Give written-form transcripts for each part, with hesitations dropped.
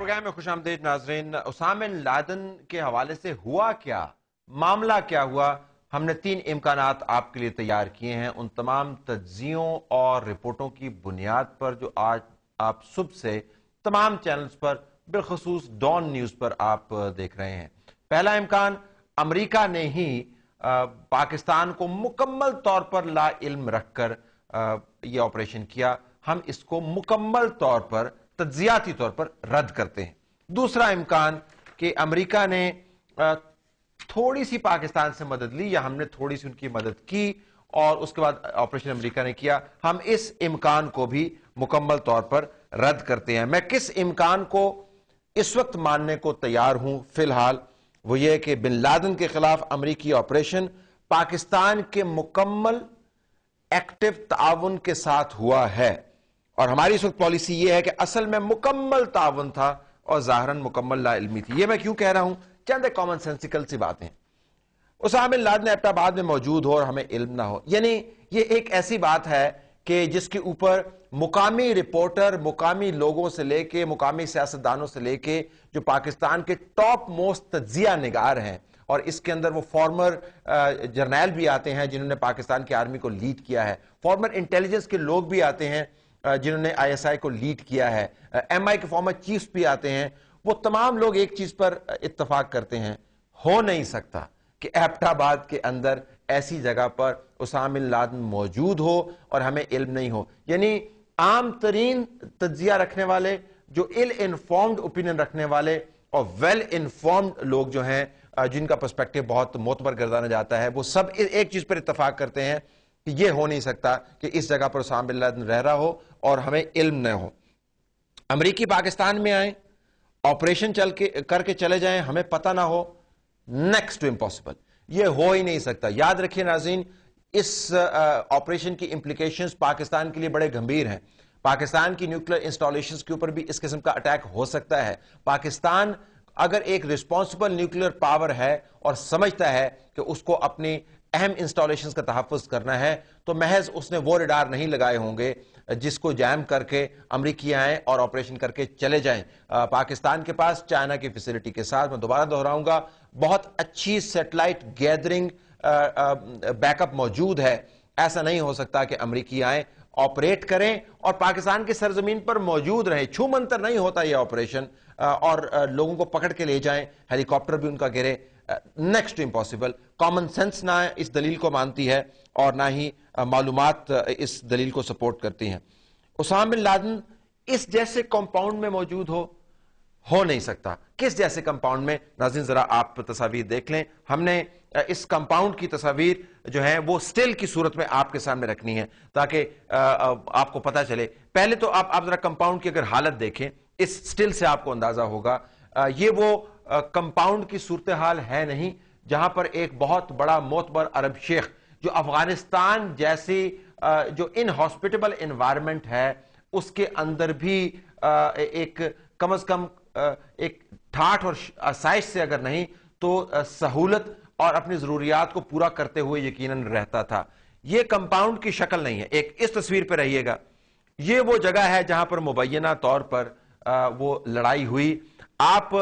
Programme में खुशामदीद नाजरीन। Usama bin Laden के हवाले से हुआ क्या, मामला क्या हुआ, हमने 3 इम्कानात आपके लिए तैयार किए हैं। उन तमाम तज्जियों और रिपोर्टों की बुनियाद पर जो आज आप सुबह से तमाम चैनल्स पर बिलखसूस डॉन न्यूज पर आप देख रहे हैं। पहला इम्कान, अमेरिका ने ही पाकिस्तान को मुकम्मल तौर पर ला इल्म रखकर यह ऑपरेशन किया। हम इसको मुकम्मल तौर पर तज्जियाती तौर पर रद्द करते हैं। दूसरा इम्कान कि अमेरिका ने थोड़ी सी पाकिस्तान से मदद ली या हमने थोड़ी सी उनकी मदद की और उसके बाद ऑपरेशन अमेरिका ने किया, हम इस इम्कान को भी मुकम्मल तौर पर रद्द करते हैं। मैं किस इम्कान को इस वक्त मानने को तैयार हूं फिलहाल, वो ये कि बिन लादेन के खिलाफ अमेरिकी ऑपरेशन पाकिस्तान के मुकम्मल एक्टिव ताउन के साथ हुआ है और हमारी इस वक्त पॉलिसी यह है कि असल में मुकम्मल ताउन था और जाहरन मुकम्मल लाइल्मी थी। यह मैं क्यों कह रहा हूं, चंद कॉमन सेंसिकल सी बातें। उसामा बिन लादेन एबटाबाद में मौजूद हो और हमें इल्म ना हो, यानी यह एक ऐसी बात है कि जिसके ऊपर मुकामी रिपोर्टर, मुकामी लोगों से लेके, मुकामी सियासतदानों से लेके जो पाकिस्तान के टॉप मोस्ट तज्जिया निगार हैं, और इसके अंदर वो फॉर्मर जर्नैल भी आते हैं जिन्होंने पाकिस्तान की आर्मी को लीड किया है, फॉर्मर इंटेलिजेंस के लोग भी आते हैं जिन्होंने आईएसआई को लीड किया है, एमआई के फॉर्मर चीफ्स भी आते हैं। वो तमाम लोग एक चीज पर इत्तफाक करते हैं, हो नहीं सकता कि एबटाबाद के अंदर ऐसी जगह पर उसामा बिन लादेन मौजूद हो और हमें इल्म नहीं हो। यानी आम तरीन तज्जिया रखने वाले, जो इल इन्फॉर्म्ड ओपिनियन रखने वाले और वेल इन्फॉर्म्ड लोग जो हैं, जिनका पर्सपेक्टिव बहुत मोतबर गर्दाना जाता है, वो सब एक चीज पर इत्तफाक करते हैं कि यह हो नहीं सकता कि इस जगह पर उसामा बिन लादेन रह रहा हो और हमें इल्म न हो। अमेरिकी पाकिस्तान में आए, ऑपरेशन करके चले जाएं, हमें पता ना हो, नेक्स्ट टू इम्पॉसिबल, यह हो ही नहीं सकता। याद रखिए नाज़रीन, इस ऑपरेशन की इंप्लीकेशंस पाकिस्तान के लिए बड़े गंभीर हैं। पाकिस्तान की न्यूक्लियर इंस्टॉलेशंस के ऊपर भी इस किस्म का अटैक हो सकता है। पाकिस्तान अगर एक रिस्पॉन्सिबल न्यूक्लियर पावर है और समझता है कि उसको अपनी अहम इंस्टॉलेशंस का तहफ़्फ़ुज़ करना है, तो महज उसने वो रडार नहीं लगाए होंगे जिसको जैम करके अमरीकी आए और ऑपरेशन करके चले जाएं। पाकिस्तान के पास चाइना की फैसिलिटी के साथ, मैं दोबारा दोहराऊंगा, बहुत अच्छी सैटेलाइट गैदरिंग बैकअप मौजूद है। ऐसा नहीं हो सकता कि अमरीकी आए, ऑपरेट करें और पाकिस्तान की सरजमीन पर मौजूद रहे। छू मंतर नहीं होता यह ऑपरेशन, और लोगों को पकड़ के ले जाएं, हेलीकॉप्टर भी उनका गिरे, next to impossible. Common sense ना इस दलील को मानती है और ना ही मालूमात इस दलील को सपोर्ट करती हैं। उसामा बिन लादेन इस जैसे कंपाउंड में मौजूद हो नहीं सकता। किस जैसे कंपाउंड में, नाज़रीन जरा आप तस्वीर देख लें। हमने इस कंपाउंड की तस्वीर जो है वो स्टिल की सूरत में आपके सामने रखनी है ताकि आपको पता चले। पहले तो आप जरा कंपाउंड की अगर हालत देखें, इस स्टिल से आपको अंदाजा होगा ये वो कंपाउंड की सूरत हाल है नहीं जहां पर एक बहुत बड़ा मोतबर अरब शेख, जो अफगानिस्तान जैसी जो इनहॉस्पिटेबल एनवायरनमेंट है उसके अंदर भी एक कम से कम एक ठाठ और आसाइश से अगर नहीं तो सहूलत और अपनी जरूरियात को पूरा करते हुए यकीनन रहता था। यह कंपाउंड की शक्ल नहीं है। एक इस तस्वीर पर रहिएगा, यह वो जगह है जहां पर मुबैना तौर पर वो लड़ाई हुई। आप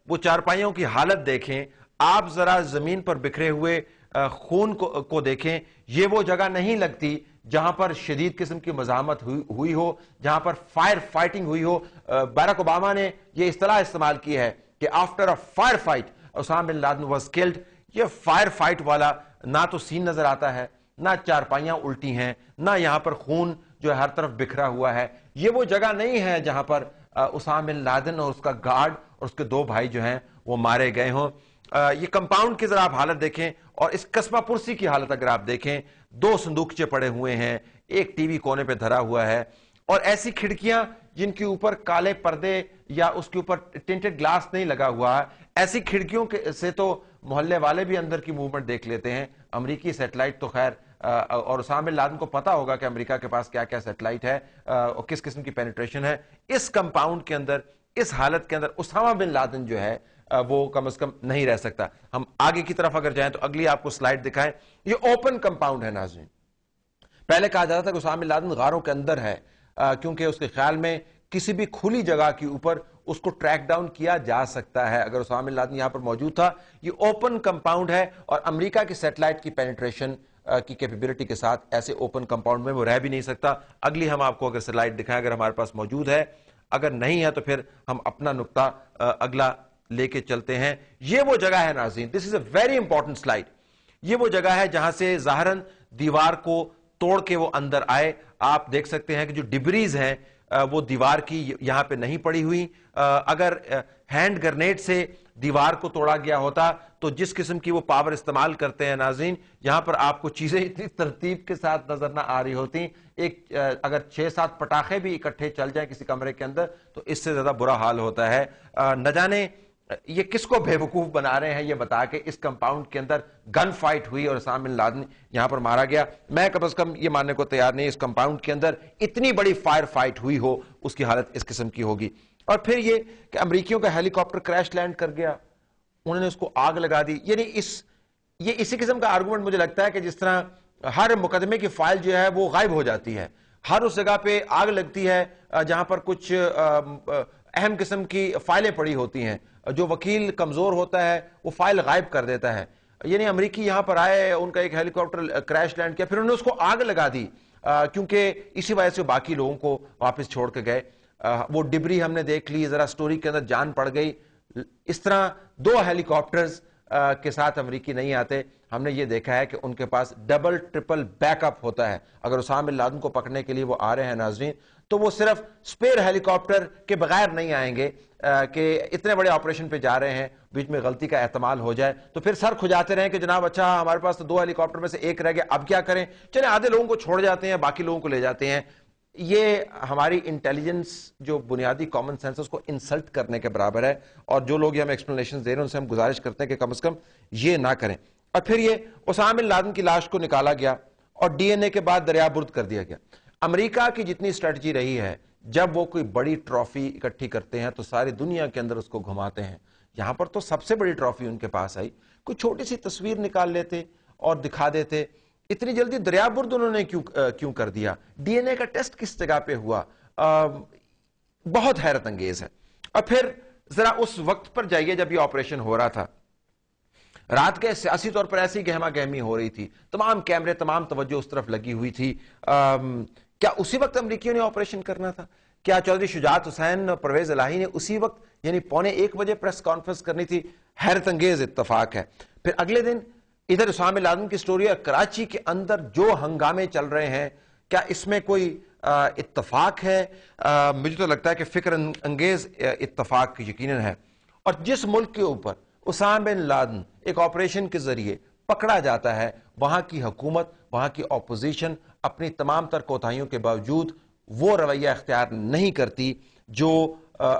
वो चारपाइयों की हालत देखें, आप जरा जमीन पर बिखरे हुए खून को देखें। ये वो जगह नहीं लगती जहां पर शदीद किस्म की मज़ाहमत हुई हो, जहां पर फायर फाइटिंग हुई हो। बराक ओबामा ने यह इस्तेलाह इस्तेमाल की है कि after a fire fight Osama bin Laden was killed. ये फायर फाइट वाला ना तो सीन नजर आता है, ना चारपाइयां उल्टी हैं, ना यहां पर खून जो है हर तरफ बिखरा हुआ है। ये वो जगह नहीं है जहां पर उसामा बिन लादेन और उसका गार्ड और उसके 2 भाई जो हैं वो मारे गए हों। ये कंपाउंड की जरा आप हालत देखें और इस कस्बा पुरसी की हालत अगर आप देखें, 2 संदूकचे पड़े हुए हैं, एक टीवी कोने पे धरा हुआ है और ऐसी खिड़कियां जिनके ऊपर काले पर्दे या उसके ऊपर टिंटेड ग्लास नहीं लगा हुआ है। ऐसी खिड़कियों से तो मोहल्ले वाले भी अंदर की मूवमेंट देख लेते हैं। अमेरिकी सैटेलाइट तो खैर, और उसामा बिन लादेन को पता होगा कि अमेरिका के पास क्या क्या सैटेलाइट है और किस किस्म की पेनिट्रेशन है। इस कंपाउंड के अंदर, इस हालत के अंदर उसामा बिन लादेन जो है वो कम से कम नहीं रह सकता। हम आगे की तरफ अगर जाएं तो अगली आपको स्लाइड दिखाएं। ये ओपन कंपाउंड है नाज़रीन। पहले कहा जाता था कि उसामा बिन लादेन गारों के अंदर है, क्योंकि उसके ख्याल में किसी भी खुली जगह के ऊपर उसको ट्रैक डाउन किया जा सकता है। अगर उसामा बिन लादेन यहां पर मौजूद था, ये ओपन कंपाउंड है और अमेरिका की सैटेलाइट की पेनिट्रेशन की कैपेबिलिटी के साथ ऐसे ओपन कंपाउंड में वो रह भी नहीं सकता। अगली हम आपको अगर सैटेलाइट दिखाएं, अगर हमारे पास मौजूद है, अगर नहीं है तो फिर हम अपना नुक्ता अगला लेके चलते हैं। ये वो जगह है नाज़रीन, this is a very important slide. ये वो जगह है जहां से ज़ाहरन दीवार को तोड़ के वो अंदर आए। आप देख सकते हैं कि जो डिब्रीज हैं वो दीवार की यहां पे नहीं पड़ी हुई। अगर हैंड ग्रेनेड से दीवार को तोड़ा गया होता तो जिस किस्म की वो पावर इस्तेमाल करते हैं नाज़रीन, यहां पर आपको चीजें इतनी तरतीब के साथ नजर ना आ रही होती। एक अगर 6-7 पटाखे भी इकट्ठे चल जाएं किसी कमरे के अंदर तो इससे ज्यादा बुरा हाल होता है। न जाने ये किसको बेवकूफ बना रहे हैं ये बता के इस कंपाउंड के अंदर गन फाइट हुई और उसामा बिन लादेन यहां पर मारा गया। मैं कम से कम ये मानने को तैयार नहीं इस कंपाउंड के अंदर इतनी बड़ी फायर फाइट हुई हो, उसकी हालत इस किस्म की होगी। और फिर ये कि अमेरिकियों का हेलीकॉप्टर क्रैश लैंड कर गया, उन्होंने उसको आग लगा दी। यानी ये इसी किस्म का आर्गुमेंट मुझे लगता है कि जिस तरह हर मुकदमे की फाइल जो है वो गायब हो जाती है, हर उस जगह पे आग लगती है जहां पर कुछ अहम किस्म की फाइलें पड़ी होती हैं, जो वकील कमजोर होता है वो फाइल गायब कर देता है। यानी अमेरिकी यहां पर आए, उनका एक हेलीकॉप्टर क्रैश लैंड किया, फिर उन्होंने उसको आग लगा दी क्योंकि इसी वजह से बाकी लोगों को वापस छोड़ के गए। वो डिब्री हमने देख ली, जरा स्टोरी के अंदर जान पड़ गई। इस तरह 2 हेलीकॉप्टर्स के साथ अमेरिकी नहीं आते। हमने ये देखा है कि उनके पास डबल ट्रिपल बैकअप होता है। अगर उसामा बिन लादेन को पकड़ने के लिए वो आ रहे हैं नाज़रीन, तो वो सिर्फ स्पेयर हेलीकॉप्टर के बगैर नहीं आएंगे कि इतने बड़े ऑपरेशन पे जा रहे हैं, बीच में गलती का एहतमाल हो जाए तो फिर सर खुजाते रहें कि जनाब अच्छा हमारे पास तो 2 हेलीकॉप्टर में से एक रह गया, अब क्या करें, चले आधे लोगों को छोड़ जाते हैं, बाकी लोगों को ले जाते हैं। ये हमारी इंटेलिजेंस जो बुनियादी कॉमन सेंस उसको इंसल्ट करने के बराबर है। और जो लोग हम एक्सप्लेनेशन दे रहे हैं उनसे हम गुजारिश करते हैं कि कम से कम ये ना करें। और फिर ये उसामा बिन लादेन की लाश को निकाला गया और डीएनए के बाद दरियाबुर्द कर दिया गया। अमेरिका की जितनी स्ट्रेटजी रही है, जब वो कोई बड़ी ट्रॉफी इकट्ठी करते हैं तो सारी दुनिया के अंदर उसको घुमाते हैं। यहां पर तो सबसे बड़ी ट्रॉफी उनके पास आई, कोई छोटी सी तस्वीर निकाल लेते और दिखा देते। इतनी जल्दी दरियाबुर्द उन्होंने क्यों कर दिया, डीएनए का टेस्ट किस जगह पे हुआ, बहुत हैरत अंगेज है। और फिर जरा उस वक्त पर जाइए जब ये ऑपरेशन हो रहा था, रात के सियासी तौर पर ऐसी गहमा गहमी हो रही थी, तमाम कैमरे तमाम तवज्जो उस तरफ लगी हुई थी। क्या उसी वक्त अमरीकियों ने ऑपरेशन करना था? क्या चौधरी शुजात हुसैन परवेज इलाही ने उसी वक्त यानी 12:45 बजे प्रेस कॉन्फ्रेंस करनी थी? हैरत अंगेज इत्तफाक है। फिर अगले दिन इधर उसामा बिन लादेन की स्टोरी है, कराची के अंदर जो हंगामे चल रहे हैं, क्या इसमें कोई इत्तफाक है? मुझे तो लगता है कि फिक्र अंगेज इत्तफाक यकीनन है। और जिस मुल्क के ऊपर उसामा बिन लादेन एक ऑपरेशन के जरिए पकड़ा जाता है, वहां की हुकूमत, वहां की ऑपोजिशन अपनी तमाम तर कोताहियों के बावजूद वो रवैया इख्तियार नहीं करती जो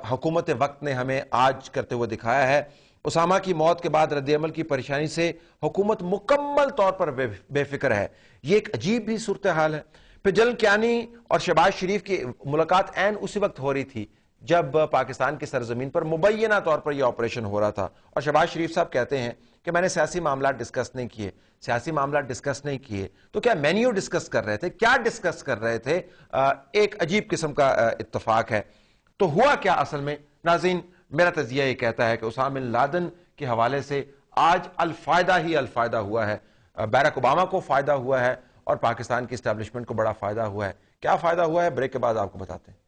हुकूमत वक्त ने हमें आज करते हुए दिखाया है। उसामा की मौत के बाद रद्द-ए-अमल की परेशानी से हुकूमत मुकम्मल तौर पर बेफिक्र है। ये एक अजीब भी सूरत हाल है। फिर जनरल कियानी और शहबाज शरीफ की मुलाकात ऐन उसी वक्त हो रही थी जब पाकिस्तान की सरजमीन पर मुबैना तौर पर यह ऑपरेशन हो रहा था। और शहबाज शरीफ साहब कहते हैं कि मैंने सियासी मामला डिस्कस नहीं किए। सियासी मामला डिस्कस नहीं किए तो क्या मेन्यू डिस्कस कर रहे थे, क्या डिस्कस कर रहे थे? एक अजीब किस्म का इत्तफाक है। तो हुआ क्या असल में नाज़रीन? मेरा तज़िया ये कहता है कि उसामा बिन लादेन के हवाले से आज अलफायदा ही अलफायदा हुआ है। बैरक ओबामा को फायदा हुआ है और पाकिस्तान की एस्टैब्लिशमेंट को बड़ा फायदा हुआ है। क्या फायदा हुआ है, ब्रेक के बाद आपको बताते हैं।